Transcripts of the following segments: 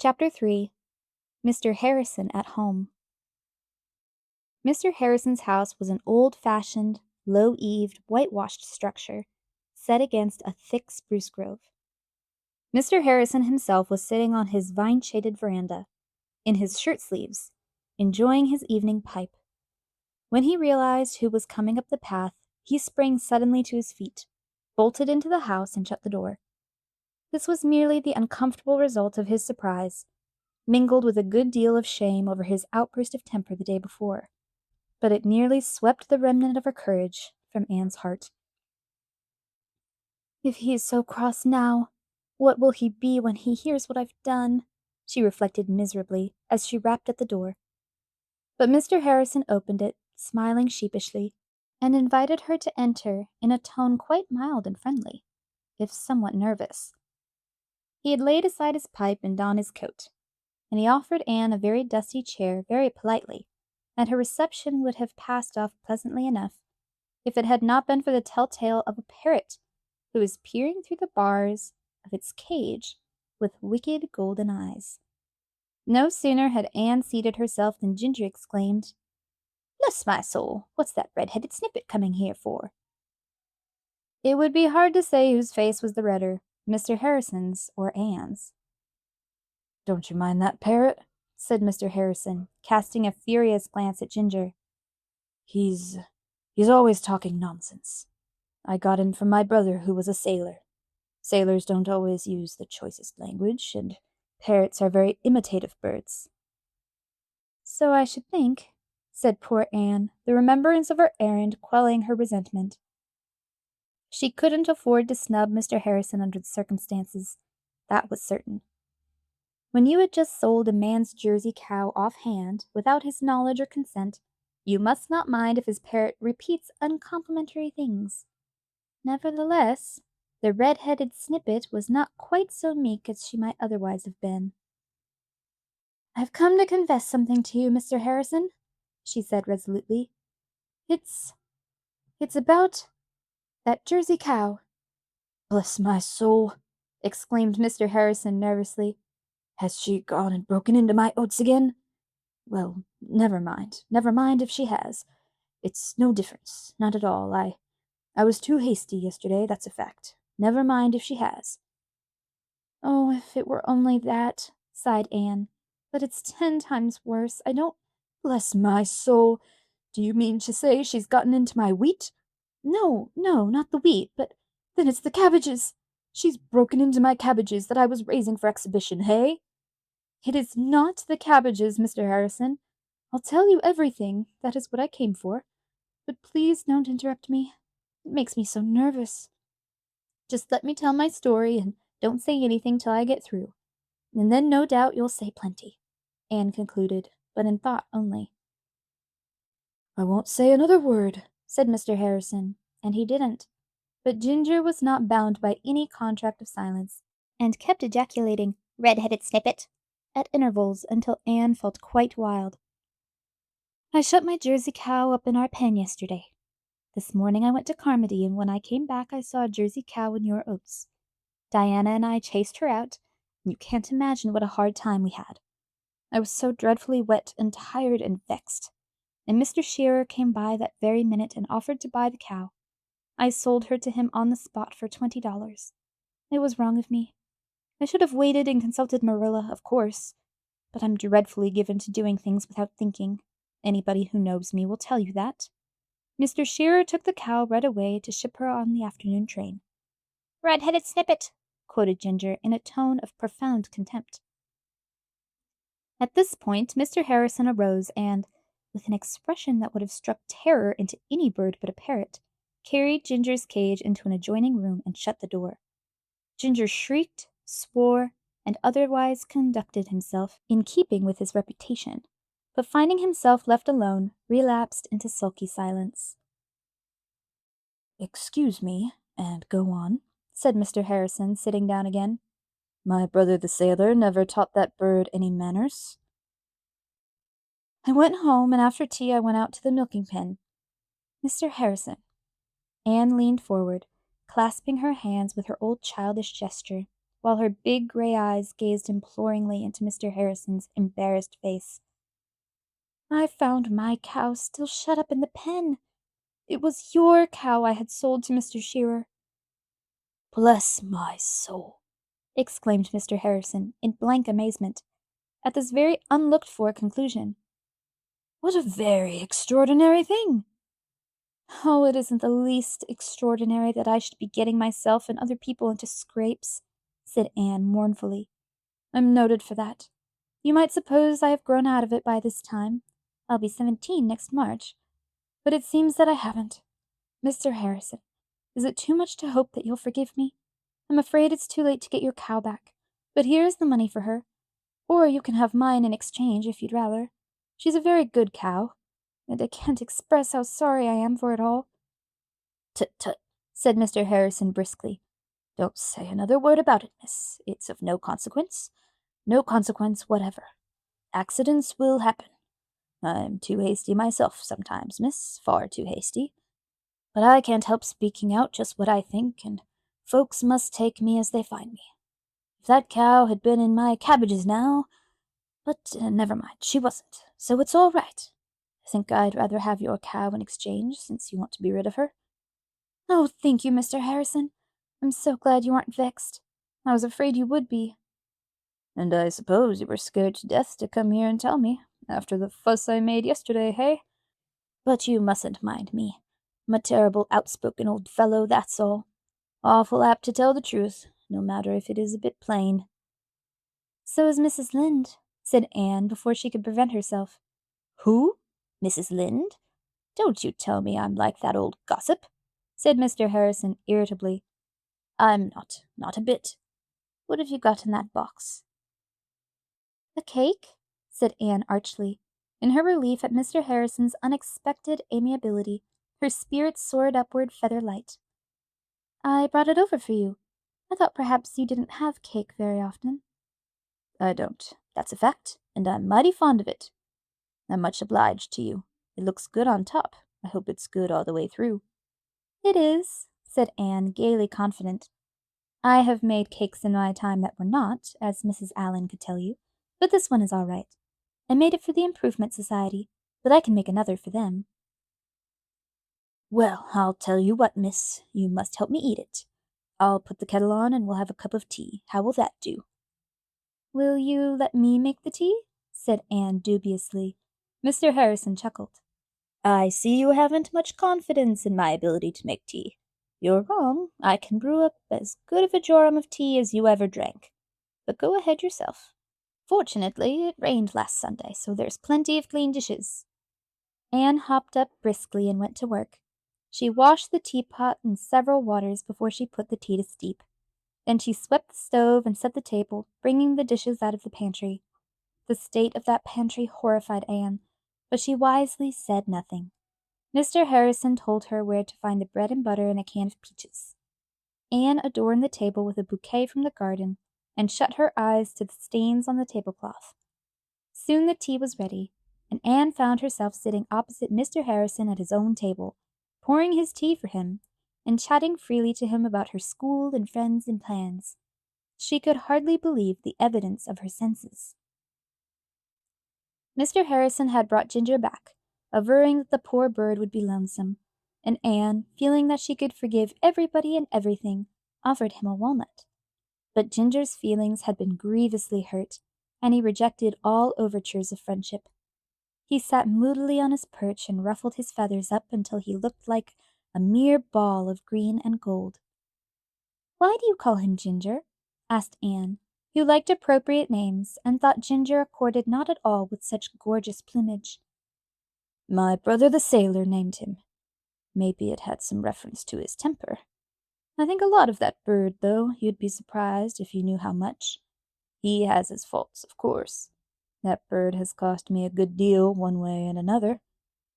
Chapter 3. Mr. Harrison at Home. Mr. Harrison's house was an old-fashioned, low-eaved, whitewashed structure, set against a thick spruce grove. Mr. Harrison himself was sitting on his vine-shaded veranda, in his shirt-sleeves, enjoying his evening pipe. When he realized who was coming up the path, he sprang suddenly to his feet, bolted into the house, and shut the door. This was merely the uncomfortable result of his surprise, mingled with a good deal of shame over his outburst of temper the day before, but it nearly swept the remnant of her courage from Anne's heart. "If he is so cross now, what will he be when he hears what I've done?" she reflected miserably as she rapped at the door. But Mr. Harrison opened it, smiling sheepishly, and invited her to enter in a tone quite mild and friendly, if somewhat nervous. He had laid aside his pipe and donned his coat, and he offered Anne a very dusty chair very politely, and her reception would have passed off pleasantly enough if it had not been for the tell-tale of a parrot who was peering through the bars of its cage with wicked golden eyes. No sooner had Anne seated herself than Ginger exclaimed, "Bless my soul, what's that red-headed snippet coming here for?" It would be hard to say whose face was the redder, Mr. Harrison's or Anne's. "Don't you mind that parrot?" said Mr. Harrison, casting a furious glance at Ginger. He's always talking nonsense. I got him from my brother, who was a sailor. Sailors don't always use the choicest language, and parrots are very imitative birds." "So I should think," said poor Anne, the remembrance of her errand quelling her resentment. She couldn't afford to snub Mr. Harrison under the circumstances, that was certain. When you had just sold a man's Jersey cow offhand, without his knowledge or consent, you must not mind if his parrot repeats uncomplimentary things. Nevertheless, the red-headed snippet was not quite so meek as she might otherwise have been. "I've come to confess something to you, Mr. Harrison," she said resolutely. It's about that Jersey cow." "Bless my soul!" exclaimed Mr. Harrison nervously. "Has she gone and broken into my oats again? Well, never mind if she has. It's no difference, not at all. I was too hasty yesterday, that's a fact. Never mind if she has." "Oh, if it were only that," sighed Anne. "But it's 10 times worse. I don't—" "Bless my soul! Do you mean to say she's gotten into my wheat?" No, not the wheat, but then it's the cabbages. She's broken into my cabbages that I was raising for exhibition, hey?" "It is not the cabbages, Mr. Harrison. I'll tell you everything. That is what I came for. But please don't interrupt me. It makes me so nervous. Just let me tell my story, and don't say anything till I get through. And then no doubt you'll say plenty," Anne concluded, but in thought only. "I won't say another word," said Mr. Harrison, and he didn't. But Ginger was not bound by any contract of silence, and kept ejaculating, "Red-headed snippet," at intervals until Anne felt quite wild. "I shut my Jersey cow up in our pen yesterday. This morning I went to Carmody, and when I came back I saw a Jersey cow in your oats. Diana and I chased her out, and you can't imagine what a hard time we had. I was so dreadfully wet and tired and vexed, and Mr. Shearer came by that very minute and offered to buy the cow. I sold her to him on the spot for $20. It was wrong of me. I should have waited and consulted Marilla, of course, but I'm dreadfully given to doing things without thinking. Anybody who knows me will tell you that. Mr. Shearer took the cow right away to ship her on the afternoon train." "Red-headed snippet," quoted Ginger in a tone of profound contempt. At this point Mr. Harrison arose and, with an expression that would have struck terror into any bird but a parrot, carried Ginger's cage into an adjoining room and shut the door. Ginger shrieked, swore, and otherwise conducted himself in keeping with his reputation, but finding himself left alone, relapsed into sulky silence. "Excuse me, and go on," said Mr. Harrison, sitting down again. "My brother the sailor never taught that bird any manners." "I went home, and after tea I went out to the milking pen. Mr. Harrison." Anne leaned forward, clasping her hands with her old childish gesture, while her big gray eyes gazed imploringly into Mr. Harrison's embarrassed face. I found my cow still shut up in the pen. It was your cow I had sold to Mr. Shearer. Bless my soul, exclaimed Mr. Harrison in blank amazement at this very unlooked-for conclusion. What a very extraordinary thing! Oh, it isn't the least extraordinary that I should be getting myself and other people into scrapes, said Anne mournfully. I'm noted for that. You might suppose I have grown out of it by this time. I'll be 17 next March. But it seems that I haven't. Mr. Harrison, is it too much to hope that you'll forgive me? I'm afraid it's too late to get your cow back, but here is the money for her. Or you can have mine in exchange if you'd rather. She's a very good cow, and I can't express how sorry I am for it all. Tut, tut, said Mr. Harrison briskly. Don't say another word about it, miss. It's of no consequence. No consequence whatever. Accidents will happen. I'm too hasty myself sometimes, miss, far too hasty. But I can't help speaking out just what I think, and folks must take me as they find me. If that cow had been in my cabbages now, but never mind, she wasn't, so it's all right. I think I'd rather have your cow in exchange, since you want to be rid of her. Oh, thank you, Mr. Harrison. I'm so glad you aren't vexed. I was afraid you would be. And I suppose you were scared to death to come here and tell me, after the fuss I made yesterday, hey? But you mustn't mind me. I'm a terrible outspoken old fellow, that's all. Awful apt to tell the truth, no matter if it is a bit plain. So is Mrs. Lynde, said Anne before she could prevent herself. Who? Mrs. Lynde? Don't you tell me I'm like that old gossip, said Mr. Harrison irritably. I'm not a bit. What have you got in that box? A cake, said Anne archly. In her relief at Mr. Harrison's unexpected amiability, her spirits soared upward feather light. I brought it over for you. I thought perhaps you didn't have cake very often. I don't, that's a fact, and I'm mighty fond of it. I'm much obliged to you. It looks good on top. I hope it's good all the way through. It is, said Anne, gaily confident. I have made cakes in my time that were not, as Mrs. Allen could tell you, but this one is all right. I made it for the Improvement Society, but I can make another for them. Well, I'll tell you what, miss, you must help me eat it. I'll put the kettle on and we'll have a cup of tea. How will that do? Will you let me make the tea? Said Anne dubiously. Mr. Harrison chuckled. I see you haven't much confidence in my ability to make tea. You're wrong. I can brew up as good of a jorum of tea as you ever drank. But go ahead yourself. Fortunately, it rained last Sunday, so there's plenty of clean dishes. Anne hopped up briskly and went to work. She washed the teapot in several waters before she put the tea to steep. Then she swept the stove and set the table, bringing the dishes out of the pantry. The state of that pantry horrified Anne, but she wisely said nothing. Mr. Harrison told her where to find the bread and butter and a can of peaches. Anne adorned the table with a bouquet from the garden, and shut her eyes to the stains on the tablecloth. Soon the tea was ready, and Anne found herself sitting opposite Mr. Harrison at his own table, pouring his tea for him, and chatting freely to him about her school and friends and plans. She could hardly believe the evidence of her senses. Mr. Harrison had brought Ginger back, averring that the poor bird would be lonesome, and Anne, feeling that she could forgive everybody and everything, offered him a walnut. But Ginger's feelings had been grievously hurt, and he rejected all overtures of friendship. He sat moodily on his perch and ruffled his feathers up until he looked like a mere ball of green and gold. Why do you call him Ginger? Asked Anne, who liked appropriate names and thought Ginger accorded not at all with such gorgeous plumage. My brother the sailor named him. Maybe it had some reference to his temper. I think a lot of that bird, though. You'd be surprised if you knew how much. He has his faults, of course. That bird has cost me a good deal, one way and another.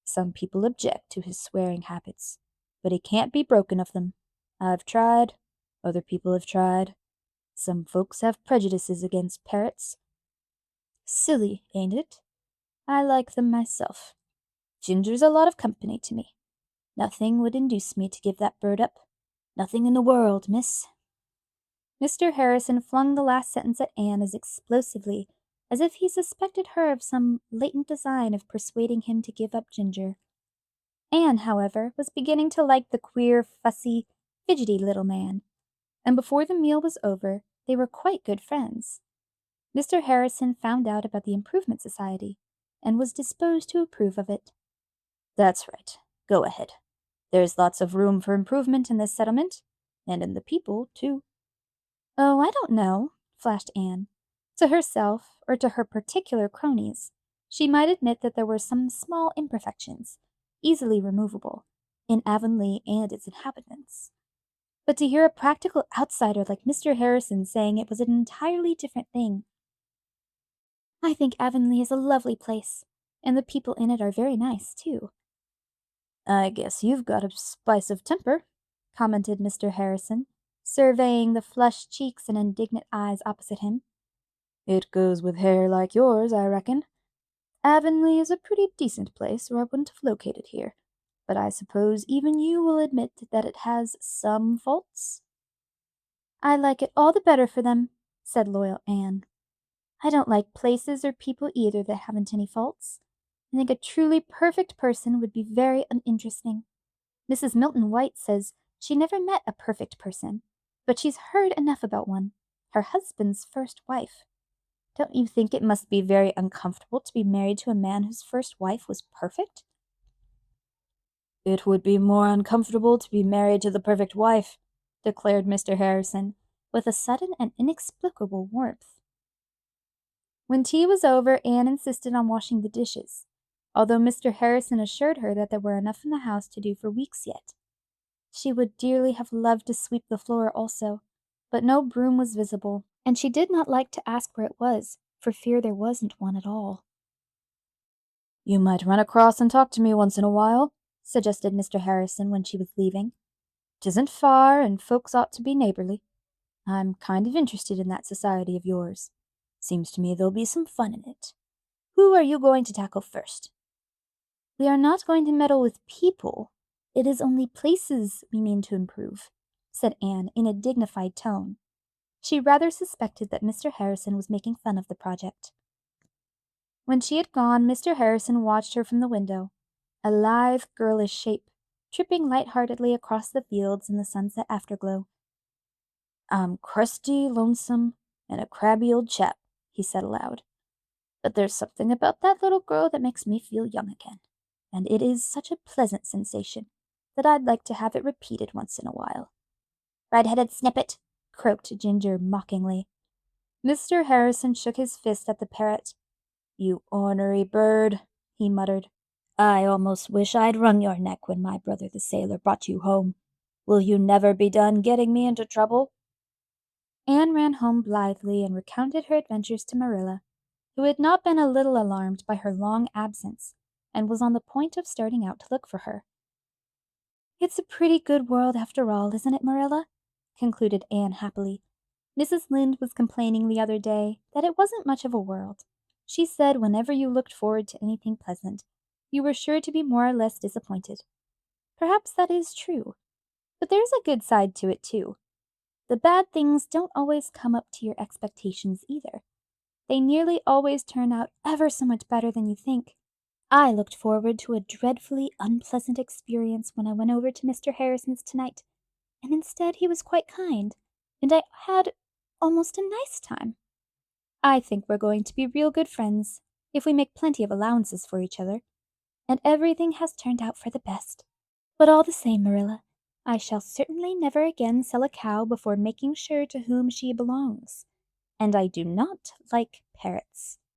Some people object to his swearing habits, but he can't be broken of them. I've tried. Other people have tried. Some folks have prejudices against parrots. Silly, ain't it? I like them myself. Ginger's a lot of company to me. Nothing would induce me to give that bird up. Nothing in the world, miss. Mr. Harrison flung the last sentence at Anne as explosively as if he suspected her of some latent design of persuading him to give up Ginger. Anne, however, was beginning to like the queer, fussy, fidgety little man, and before the meal was over, they were quite good friends. Mr. Harrison found out about the Improvement Society, and was disposed to approve of it. "That's right. Go ahead. There's lots of room for improvement in this settlement, and in the people, too." "Oh, I don't know," flashed Anne. To herself, or to her particular cronies, she might admit that there were some small imperfections, easily removable, in Avonlea and its inhabitants. But to hear a practical outsider like Mr. Harrison saying it was an entirely different thing. "I think Avonlea is a lovely place, and the people in it are very nice, too." "I guess you've got a spice of temper," commented Mr. Harrison, surveying the flushed cheeks and indignant eyes opposite him. "It goes with hair like yours, I reckon. Avonlea is a pretty decent place, or I wouldn't have located here, but I suppose even you will admit that it has some faults?" "I like it all the better for them," said loyal Anne. "I don't like places or people either that haven't any faults. I think a truly perfect person would be very uninteresting. Mrs. Milton White says she never met a perfect person, but she's heard enough about one, her husband's first wife. Don't you think it must be very uncomfortable to be married to a man whose first wife was perfect?" "It would be more uncomfortable to be married to the perfect wife," declared Mr. Harrison, with a sudden and inexplicable warmth. When tea was over, Anne insisted on washing the dishes, although Mr. Harrison assured her that there were enough in the house to do for weeks yet. She would dearly have loved to sweep the floor also, but no broom was visible, and she did not like to ask where it was, for fear there wasn't one at all. "You might run across and talk to me once in a while," suggested Mr. Harrison when she was leaving. "'Tisn't far, and folks ought to be neighborly. I'm kind of interested in that society of yours. Seems to me there'll be some fun in it. Who are you going to tackle first?" "We are not going to meddle with people. It is only places we mean to improve," said Anne in a dignified tone. She rather suspected that Mr. Harrison was making fun of the project. When she had gone, Mr. Harrison watched her from the window, a lithe, girlish shape, tripping light-heartedly across the fields in the sunset afterglow. "I'm crusty, lonesome, and a crabby old chap," he said aloud. "But there's something about that little girl that makes me feel young again, and it is such a pleasant sensation that I'd like to have it repeated once in a while." "Red-headed snippet!" croaked Ginger mockingly. Mr. Harrison shook his fist at the parrot. "You ornery bird," he muttered. "I almost wish I'd wrung your neck when my brother the sailor brought you home. Will you never be done getting me into trouble?" Anne ran home blithely and recounted her adventures to Marilla, who had not been a little alarmed by her long absence, and was on the point of starting out to look for her. "It's a pretty good world after all, isn't it, Marilla?" concluded Anne happily. "Mrs. Lynde was complaining the other day that it wasn't much of a world. She said whenever you looked forward to anything pleasant, you were sure to be more or less disappointed. Perhaps that is true, but there's a good side to it, too. The bad things don't always come up to your expectations either. They nearly always turn out ever so much better than you think. I looked forward to a dreadfully unpleasant experience when I went over to Mr. Harrison's tonight, and instead he was quite kind, and I had almost a nice time. I think we're going to be real good friends, if we make plenty of allowances for each other, and everything has turned out for the best. But all the same, Marilla, I shall certainly never again sell a cow before making sure to whom she belongs, and I do not like parrots."